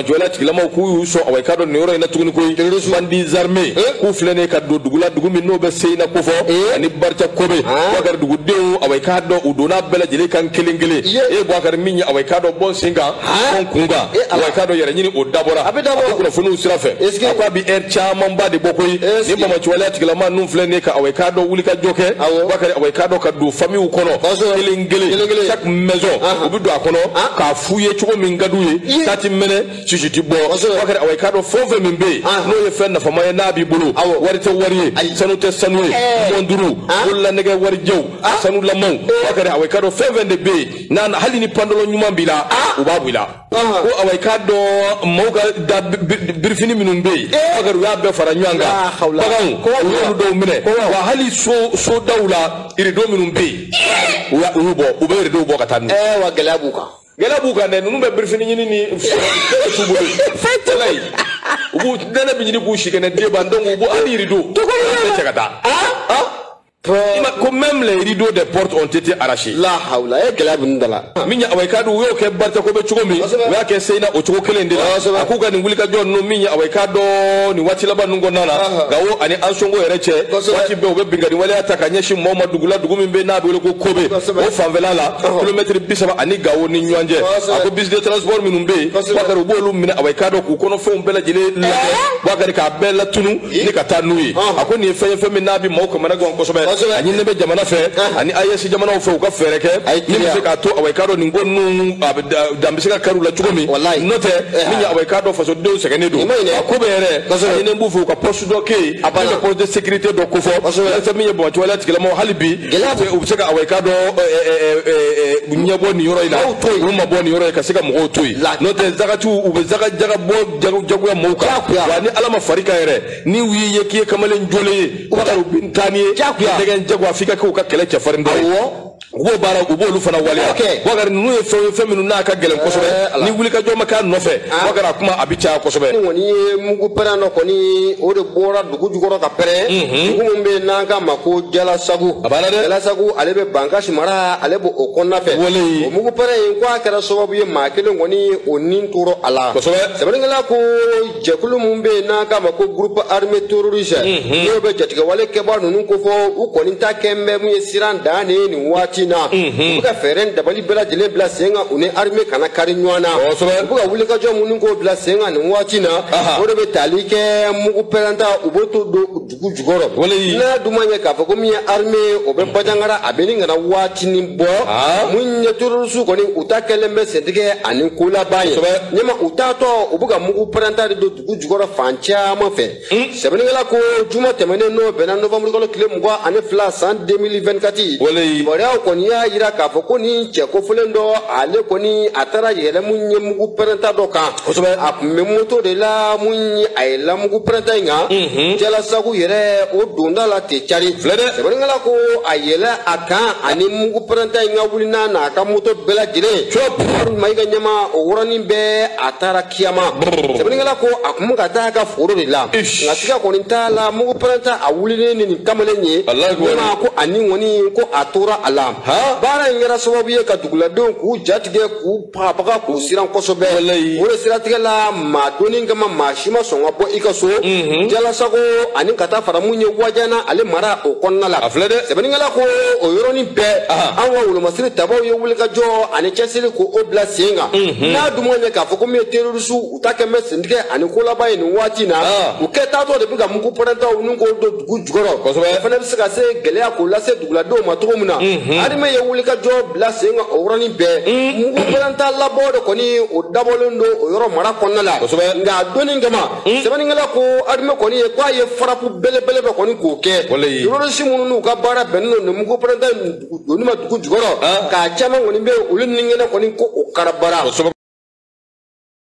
jola tigilama ku yu so away kado ne yoro ina tuguni ko bandits armés ku flene ka do dugula dugu min no be seyna ko fo ani barta kobe bakar dugu dew away kado udona bela jele kan kelengele bakar minya away kado bon singa on kunga away kado yere nyini o dabora ko funu sirafe akwa bi chairman ba de bokoy ni bama jola tigilama nu flene ka away kado wuli ka joke bakar away kado ka do famille kono kelengele chaque maison obi do akono ka fuye chuko mingaduye tati mene sujiti bo bakar away kado fove mimbe no ye fenna fama na bi bulu warite wariye sanu te sanu monduru wala nege wari jew sanu lamon bakar away kado fove de be nan halini pandolo nyuma bila ubabula ko away kado moga da birfini minun be bakar ya be fara nyanga bagan ko do mine wa hali so dawla iri do minun be wa ubo ube do bo katani wa galabuka ne nunu be birfini nyini ni subulu fetelay ubu dana bi nyini ku shikene de bandon ubu ali rido to ko ne chakata comme même les rideaux des portes ont été arrachés. La hawla e galabu ndala. Minya away kadu yo ke barta ko be chugomi wa ke seina o chugo kelende la. Akuga ni ngulika jon no minya away kado ni wati laba nungo nana. Gawo ani ansongo ereche wati be obe bingani wale ataka nyeshi moma dugula dugumi be na be ko kobe. O famvela la kilomètre bisaba ani gawo ni nyanje. Ako bis de transport minumbe wakari bolu mina away kado ku kono fo mbela jele wakari ka bela tunu ni katanui. Ako ni fe mina bi mo ko manago ko sobe ani nebe jamana fe ani ayesi jamana fe ka fereke ni se ka to away kado ni ngonu dambisika karula chugomi note minya away kado faso de sekene do ko bere ani nembu fu ka poste do ke abana poste de sécurité do ko fo se minya bo toilet kila mo halibi se ka away kado nyabo ni yoro ila uma bo ni yoro ka sika mo toyi note zakatu ube zaka bo jagu ya moka wani alama farika yere ni wi yeki kamale njole utaru bintani degen jagu afika ko ka kele cha farinde wo bara ubo lu fana wali wagar nu e feminu na ka gelen ko sobe ni wuli ka joma ka nofe wagar kuma abicha ko sobe ni woni mugu perano ko ni o de bora dugu jugoro ka pere dugu mbe na ka mako jala sagu alebe banka shimara alebo okonna fe o mugu pere ko akara sobabu ye makele ngoni onin turo ala ko sobe sebengala ko jekulu mbe na ka mako groupe armée terroriste no be jatiga wale ke ba nunu ko fo u ko ni ta kembe mu yesiran dane ni wati na buga feren dabali bela jele bla senga une armée kana kari nywana buga wuli ka jomu ningo bla senga ni wati na o be talike mugu peranta uboto do dugu jugoro na dumanya ka fako mi armée o be badangara abeni ngana wati ni bo munya turusu ko ni utakele mbe sendige ani kula baye nyama utato ubuga mugu peranta do dugu jugoro fancha ma fe sebeningala ko juma temene no bena novembre ko kile mugwa ane fla 2024 bora ko ni ya yira ka fako ni che ko fulendo ale ko ni atara yele munye mugu peranta doka akume moto de la munye ayela mugu peranta nga jala sagu yere o donda la te chari sebeningala ko ayela aka ani mugu peranta nga wulina na ka moto bela jire chop maiga nyama o worani be atara kiyama sebeningala ko akumu ka ta foro de la ngatika ko ni tala mugu peranta awulile ni kamale nye ma ko ani woni ko atura alam bara ngara sababu ye ka dugula don ku jatige ku papa ku siran kosobe wala siratige la ma doni ngama mashima songa bo ikaso jala sago ani kata faramunye wajana ale mara o konna la sebeni ngala ko o yoroni be anwa wulo masiri tabaw ye wulika jo ani chesili ko obla singa na dumonye ka foko me terrorisu utake mesindike ani kola bayi ni wati na uketa to de biga muku porenta unungo do gujugoro fana bisika se gele akola se dugula do matoko muna ari me ye wulika jo bla singa o woroni be muku porenta labode ko ni o dabolondo o yoro mara konna la nga doni ngama sebeni ngala ko ari me ko ni e kwa ye farapu bele ko ni ko ke terrorisu munu ka bara benno ne muku porenta do ni ma dugu jugoro ka chama ngoni be ulun ningena ko ni ko o karabara